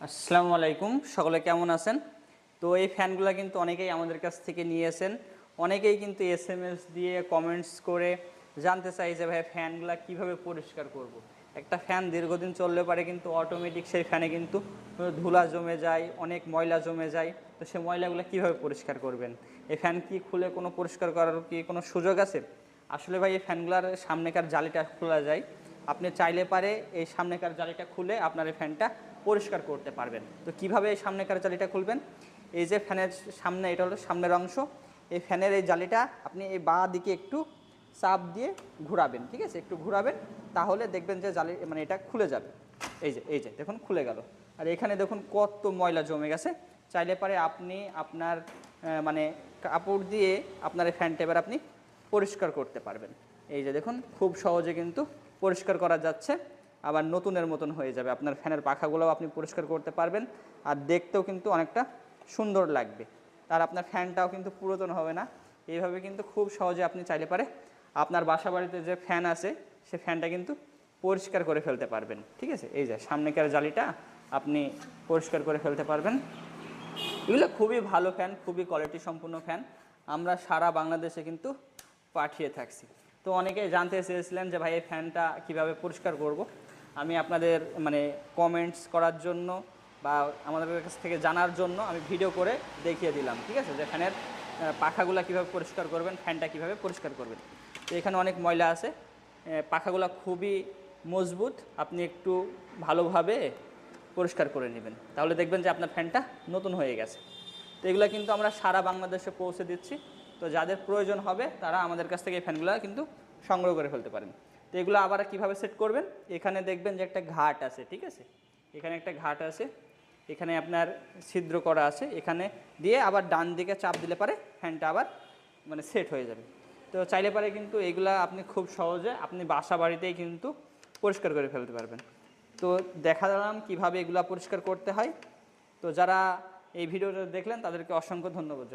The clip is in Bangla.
আসসালামু আলাইকুম, সকলে কেমন আছেন? তো এই ফ্যানগুলো কিন্তু অনেকেই আমাদের কাছ থেকে নিয়েছেন। অনেকেই কিন্তু এসএমএস দিয়ে কমেন্টস করে জানতে চাই যে ভাই ফ্যানগুলো কিভাবে পরিষ্কার করব। একটা ফ্যান দীর্ঘদিন চললে পারে কিন্তু অটোমেটিক সেই ফ্যানে কিন্তু ধুলা জমে যায়, অনেক ময়লা জমে যায়। তো সেই ময়লাগুলো কিভাবে পরিষ্কার করবেন? এই ফ্যান কি খুলে কোনো পরিষ্কার করার কি কোনো সুযোগ আছে? আসলে ভাই এই ফ্যানগুলোর সামনেকার জালিটা খোলা যায়। আপনি চাইলে পারে এই সামনেকার জালিটা খুলে আপনার এই ফ্যানটা পরিষ্কার করতে পারবেন। তো কিভাবে এই সামনেকার জালিটা খুলবেন? এই যে ফ্যানের সামনে, এটা হলো সামনের অংশ। এই ফ্যানের এই জালিটা আপনি এই বাঁ দিকে একটু চাপ দিয়ে ঘোরাবেন, ঠিক আছে? একটু ঘোরাবেন, তাহলে দেখবেন যে জালি মানে এটা খুলে যাবে। এই যে দেখুন খুলে গেল। আর এখানে দেখুন কত ময়লা জমে গেছে। চাইলে পারে আপনি আপনার মানে কাপড় দিয়ে আপনার এই ফ্যানটা এবার আপনি পরিষ্কার করতে পারবেন। এই যে দেখুন খুব সহজে কিন্তু পরিষ্কার করা যাচ্ছে, আবার নতুনের মতন হয়ে যাবে। আপনার ফ্যানের পাখাগুলোও আপনি পরিষ্কার করতে পারবেন, আর দেখতেও কিন্তু অনেকটা সুন্দর লাগবে। আর আপনার ফ্যানটাও কিন্তু পুরাতন হবে না। এইভাবে কিন্তু খুব সহজে আপনি চাইলে পারে আপনার বাসা বাড়িতে যে ফ্যান আছে সে ফ্যানটা কিন্তু পরিষ্কার করে ফেলতে পারবেন, ঠিক আছে? এই যে সামনেকার জালিটা আপনি পরিষ্কার করে ফেলতে পারবেন। এগুলো খুবই ভালো ফ্যান, খুবই কোয়ালিটি সম্পূর্ণ ফ্যান। আমরা সারা বাংলাদেশে কিন্তু পাঠিয়ে থাকছি। তো অনেকেই জানতে চেয়েছিলেন যে ভাই এই ফ্যানটা কীভাবে পরিষ্কার করব। আমি আপনাদের মানে কমেন্টস করার জন্য বা আমাদের কাছ থেকে জানার জন্য আমি ভিডিও করে দেখিয়ে দিলাম, ঠিক আছে? যে ফ্যানের পাখাগুলো কীভাবে পরিষ্কার করবেন, ফ্যানটা কীভাবে পরিষ্কার করবেন। তো এখানে অনেক ময়লা আছে, পাখাগুলো খুবই মজবুত। আপনি একটু ভালোভাবে পরিষ্কার করে নেবেন, তাহলে দেখবেন যে আপনার ফ্যানটা নতুন হয়ে গেছে। তো এগুলো কিন্তু আমরা সারা বাংলাদেশে পৌঁছে দিচ্ছি। তো যাদের প্রয়োজন হবে তারা আমাদের কাছ থেকে এই ফ্যানগুলো কিন্তু সংগ্রহ করে ফেলতে পারেন। তো এগুলো আবার কীভাবে সেট করবেন? এখানে দেখবেন যে একটা ঘাট আছে, ঠিক আছে? এখানে একটা ঘাট আছে, এখানে আপনার ছিদ্র করা আছে, এখানে দিয়ে আবার ডান দিকে চাপ দিলে পারে ফ্যানটা আবার মানে সেট হয়ে যাবে। তো চাইলে পারে কিন্তু এগুলা আপনি খুব সহজে আপনি বাসা বাড়িতেই কিন্তু পরিষ্কার করে ফেলতে পারবেন। তো দেখালাম কীভাবে এগুলা পরিষ্কার করতে হয়। তো যারা এই ভিডিওটা দেখলেন তাদেরকে অসংখ্য ধন্যবাদ।